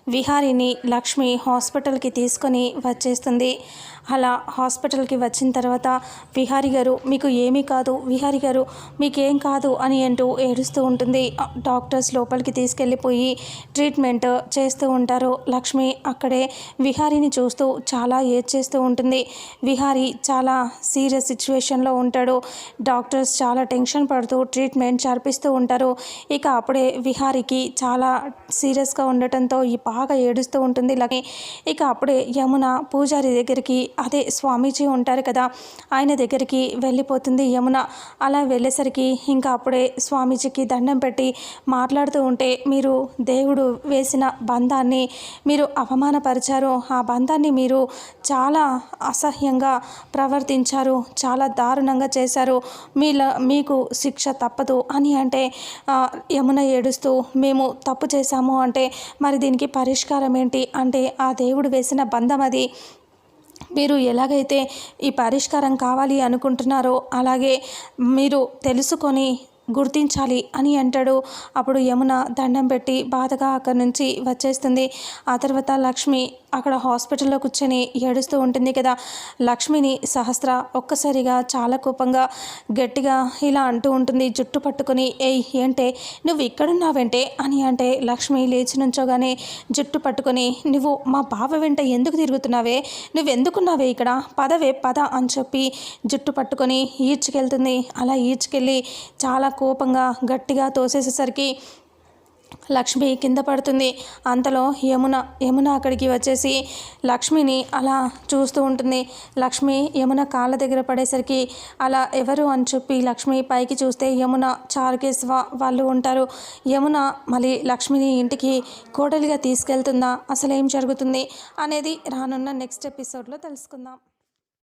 విహారిని లక్ష్మి హాస్పిటల్కి తీసుకొని వచ్చేస్తుంది. అలా హాస్పిటల్కి వచ్చిన తర్వాత విహారి గారు మీకు ఏమీ కాదు, విహారి గారు మీకేం కాదు అని అంటూ ఏడుస్తూ ఉంటుంది. డాక్టర్స్ లోపలికి తీసుకెళ్ళిపోయి ట్రీట్మెంట్ చేస్తూ ఉంటారు. లక్ష్మి అక్కడే విహారిని చూస్తూ చాలా ఏడ్చేస్తూ ఉంటుంది. విహారి చాలా సీరియస్ సిచ్యువేషన్లో ఉంటాడు. డాక్టర్స్ చాలా టెన్షన్ పడుతూ ట్రీట్మెంట్ జరిపిస్తూ ఉంటారు. ఇక అప్పుడే విహారికి చాలా సీరియస్గా ఉండటంతో బాగా ఏడుస్తూ ఉంటుంది. ఇక అప్పుడే యమున పూజారి దగ్గరికి, అదే స్వామీజీ ఉంటారు కదా, ఆయన దగ్గరికి వెళ్ళిపోతుంది యమున. అలా వెళ్ళేసరికి ఇంకా అప్పుడే స్వామీజీకి దండం పెట్టి మాట్లాడుతూ ఉంటే, మీరు దేవుడు వేసిన బంధాన్ని మీరు అవమానపరిచారు, ఆ బంధాన్ని మీరు చాలా అసహ్యంగా ప్రవర్తించారు, చాలా దారుణంగా చేశారు, మీకు శిక్ష తప్పదు అని అంటే యమున ఏడుస్తూ మేము తప్పు చేశాము అంటే మరి దీనికి పరిష్కారం ఏంటి అంటే ఆ దేవుడు వేసిన బంధం అది. మీరు ఎలాగైతే ఈ పరిష్కారం కావాలి అనుకుంటున్నారో అలాగే మీరు తెలుసుకొని గుర్తించాలి అని అంటాడు. అప్పుడు యమున దండం పెట్టి బాధగా అక్కడి నుంచి వచ్చేస్తుంది. ఆ తర్వాత లక్ష్మి అక్కడ హాస్పిటల్లో కూర్చొని ఏడుస్తూ ఉంటుంది కదా. లక్ష్మిని సహస్ర ఒక్కసారిగా చాలా కోపంగా గట్టిగా ఇలా అంటూ ఉంటుంది జుట్టు పట్టుకొని, ఏయ్ ఏంటే నువ్వు ఇక్కడున్నావంటే అని అంటే లక్ష్మి లేచి నుంచోగానే జుట్టు పట్టుకొని, నువ్వు మా బావ వెంట ఎందుకు తిరుగుతున్నావే, నువ్వెందుకున్నావే ఇక్కడ, పదవే పద అని చెప్పి జుట్టు పట్టుకొని ఈడ్చుకెళ్తుంది. అలా ఈడ్చుకెళ్ళి చాలా కోపంగా గట్టిగా తోసేసేసరికి లక్ష్మి కింద పడుతుంది. అంతలో యమున అక్కడికి వచ్చేసి లక్ష్మిని అలా చూస్తూ ఉంటుంది. లక్ష్మి యమున కాళ్ళ దగ్గర పడేసరికి అలా ఎవరు అని చెప్పి లక్ష్మి పైకి చూస్తే యమున, చారుకేశవ వాళ్ళు ఉంటారు. యమున మళ్ళీ లక్ష్మిని ఇంటికి కోడలిగా తీసుకెళ్తుందా, అసలు ఏం జరుగుతుంది అనేది రానున్న నెక్స్ట్ ఎపిసోడ్లో తెలుసుకుందాం.